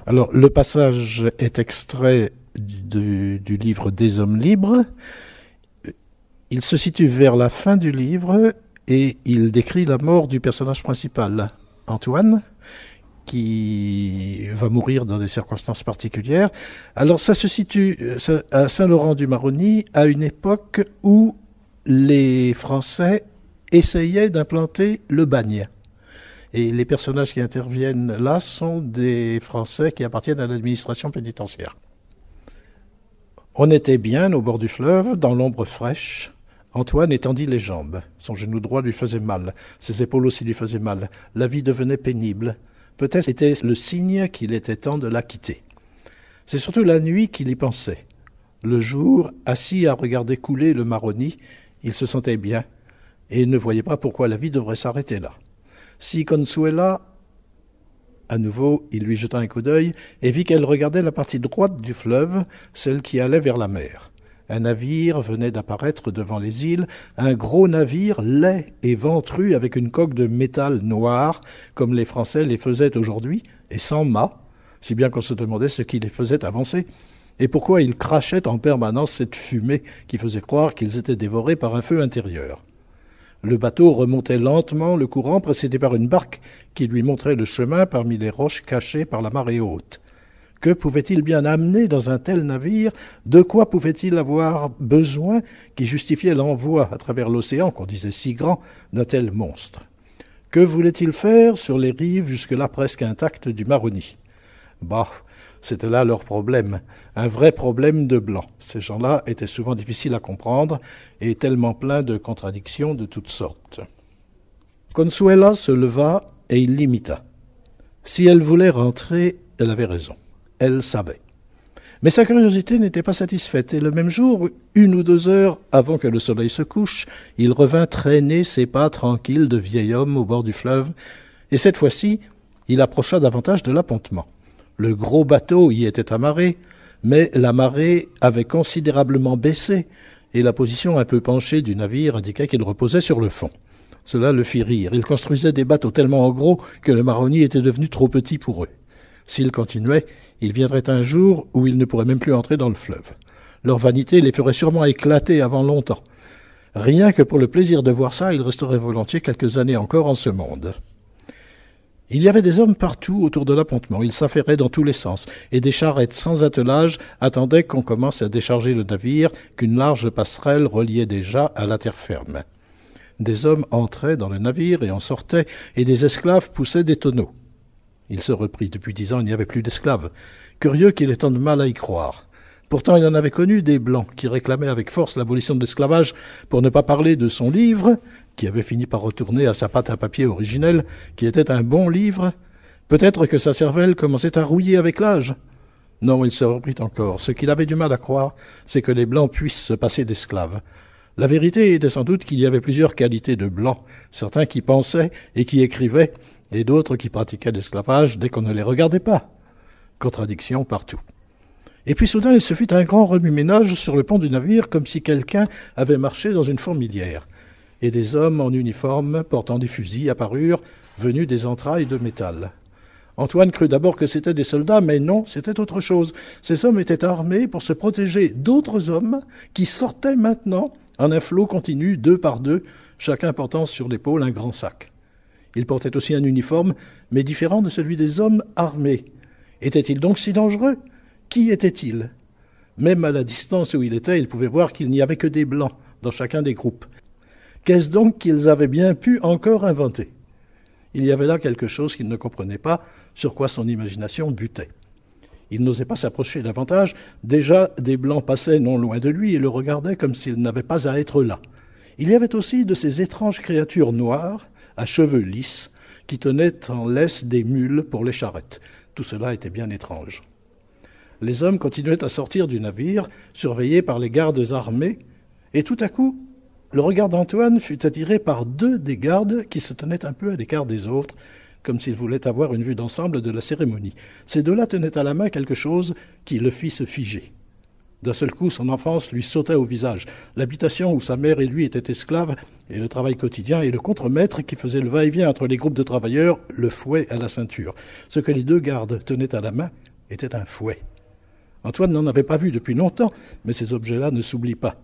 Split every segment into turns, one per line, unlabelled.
Alors, le passage est extrait du livre des Hommes libres. Il se situe vers la fin du livre et il décrit la mort du personnage principal, Antoine, qui va mourir dans des circonstances particulières. Alors, ça se situe à Saint-Laurent-du-Maroni à une époque où les Français essayaient d'implanter le bagne. Et les personnages qui interviennent là sont des Français qui appartiennent à l'administration pénitentiaire. On était bien au bord du fleuve, dans l'ombre fraîche. Antoine étendit les jambes. Son genou droit lui faisait mal. Ses épaules aussi lui faisaient mal. La vie devenait pénible. Peut-être c'était le signe qu'il était temps de la quitter. C'est surtout la nuit qu'il y pensait. Le jour, assis à regarder couler le Maroni, il se sentait bien et ne voyait pas pourquoi la vie devrait s'arrêter là. Si Consuela, à nouveau, il lui jeta un coup d'œil et vit qu'elle regardait la partie droite du fleuve, celle qui allait vers la mer. Un navire venait d'apparaître devant les îles, un gros navire laid et ventru avec une coque de métal noir, comme les Français les faisaient aujourd'hui, et sans mât, si bien qu'on se demandait ce qui les faisait avancer, et pourquoi ils crachaient en permanence cette fumée qui faisait croire qu'ils étaient dévorés par un feu intérieur. Le bateau remontait lentement le courant, précédé par une barque qui lui montrait le chemin parmi les roches cachées par la marée haute. Que pouvait-il bien amener dans un tel navire? De quoi pouvait-il avoir besoin qui justifiait l'envoi à travers l'océan, qu'on disait si grand, d'un tel monstre? Que voulait-il faire sur les rives jusque-là presque intactes du Maroni? Bah, c'était là leur problème, un vrai problème de blanc. Ces gens-là étaient souvent difficiles à comprendre et tellement pleins de contradictions de toutes sortes. Consuela se leva et il l'imita. Si elle voulait rentrer, elle avait raison. Elle savait. Mais sa curiosité n'était pas satisfaite, et le même jour, 1 ou 2 heures avant que le soleil se couche, il revint traîner ses pas tranquilles de vieil homme au bord du fleuve, et cette fois-ci, il approcha davantage de l'appontement. Le gros bateau y était amarré, mais la marée avait considérablement baissé, et la position un peu penchée du navire indiquait qu'il reposait sur le fond. Cela le fit rire. Il construisait des bateaux tellement gros que le Maroni était devenu trop petit pour eux. S'ils continuaient, il viendrait un jour où ils ne pourraient même plus entrer dans le fleuve. Leur vanité les ferait sûrement éclater avant longtemps. Rien que pour le plaisir de voir ça, ils resteraient volontiers quelques années encore en ce monde. Il y avait des hommes partout autour de l'appontement, ils s'affairaient dans tous les sens, et des charrettes sans attelage attendaient qu'on commence à décharger le navire, qu'une large passerelle reliait déjà à la terre ferme. Des hommes entraient dans le navire et en sortaient, et des esclaves poussaient des tonneaux. Il se reprit. Depuis 10 ans, il n'y avait plus d'esclaves. Curieux qu'il ait tant de mal à y croire. Pourtant, il en avait connu des Blancs qui réclamaient avec force l'abolition de l'esclavage, pour ne pas parler de son livre, qui avait fini par retourner à sa pâte à papier originelle, qui était un bon livre. Peut-être que sa cervelle commençait à rouiller avec l'âge. Non, il se reprit encore. Ce qu'il avait du mal à croire, c'est que les Blancs puissent se passer d'esclaves. La vérité était sans doute qu'il y avait plusieurs qualités de Blancs, certains qui pensaient et qui écrivaient, et d'autres qui pratiquaient l'esclavage dès qu'on ne les regardait pas. Contradiction partout. Et puis soudain, il se fit un grand remue-ménage sur le pont du navire, comme si quelqu'un avait marché dans une fourmilière. Et des hommes en uniforme, portant des fusils, apparurent, venus des entrailles de métal. Antoine crut d'abord que c'étaient des soldats, mais non, c'était autre chose. Ces hommes étaient armés pour se protéger d'autres hommes qui sortaient maintenant en un flot continu, 2 par 2, chacun portant sur l'épaule un grand sac. Il portait aussi un uniforme, mais différent de celui des hommes armés. Était-il donc si dangereux? Qui était-il? Même à la distance où il était, il pouvait voir qu'il n'y avait que des blancs dans chacun des groupes. Qu'est-ce donc qu'ils avaient bien pu encore inventer? Il y avait là quelque chose qu'il ne comprenait pas, sur quoi son imagination butait. Il n'osait pas s'approcher davantage. Déjà, des blancs passaient non loin de lui et le regardaient comme s'il n'avait pas à être là. Il y avait aussi de ces étranges créatures noires, à cheveux lisses, qui tenaient en laisse des mules pour les charrettes. Tout cela était bien étrange. Les hommes continuaient à sortir du navire, surveillés par les gardes armés, et tout à coup, le regard d'Antoine fut attiré par 2 des gardes qui se tenaient un peu à l'écart des autres, comme s'ils voulaient avoir une vue d'ensemble de la cérémonie. Ces 2-là tenaient à la main quelque chose qui le fit se figer. D'un seul coup, son enfance lui sauta au visage. L'habitation où sa mère et lui étaient esclaves, et le travail quotidien, et le contremaître qui faisait le va-et-vient entre les groupes de travailleurs, le fouet à la ceinture. Ce que les 2 gardes tenaient à la main, était un fouet. Antoine n'en avait pas vu depuis longtemps, mais ces objets-là ne s'oublient pas.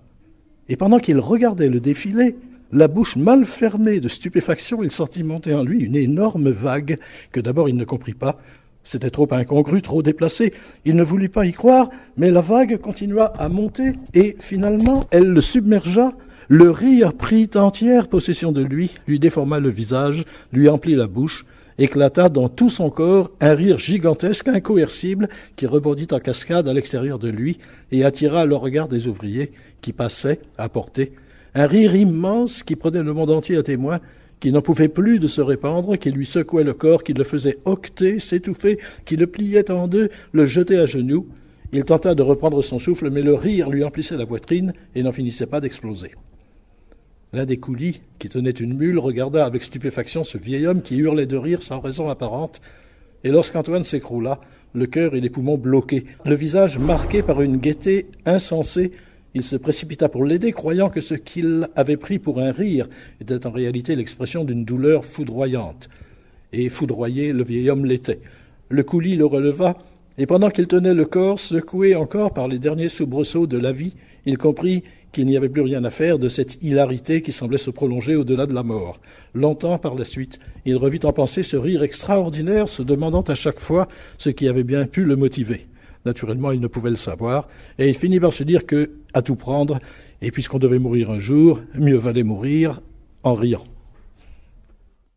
Et pendant qu'il regardait le défilé, la bouche mal fermée de stupéfaction, il sentit monter en lui une énorme vague que d'abord il ne comprit pas. C'était trop incongru, trop déplacé. Il ne voulut pas y croire, mais la vague continua à monter et finalement, elle le submergea. Le rire prit entière possession de lui déforma le visage, lui emplit la bouche, éclata dans tout son corps un rire gigantesque, incoercible, qui rebondit en cascade à l'extérieur de lui et attira le regard des ouvriers qui passaient à portée. Un rire immense qui prenait le monde entier à témoin, qui n'en pouvait plus de se répandre, qui lui secouait le corps, qui le faisait octer, s'étouffer, qui le pliait en deux, le jetait à genoux. Il tenta de reprendre son souffle, mais le rire lui emplissait la poitrine et n'en finissait pas d'exploser. L'un des coulis, qui tenait une mule, regarda avec stupéfaction ce vieil homme qui hurlait de rire sans raison apparente, et lorsqu'Antoine s'écroula, le cœur et les poumons bloqués, le visage marqué par une gaieté insensée, il se précipita pour l'aider, croyant que ce qu'il avait pris pour un rire était en réalité l'expression d'une douleur foudroyante. Et foudroyé, le vieil homme l'était. Le coulis le releva, et pendant qu'il tenait le corps, secoué encore par les derniers soubresauts de la vie, il comprit qu'il n'y avait plus rien à faire de cette hilarité qui semblait se prolonger au-delà de la mort. Longtemps par la suite, il revit en pensée ce rire extraordinaire, se demandant à chaque fois ce qui avait bien pu le motiver. Naturellement, il ne pouvait le savoir, et il finit par se dire que, à tout prendre, et puisqu'on devait mourir un jour, mieux valait mourir en riant.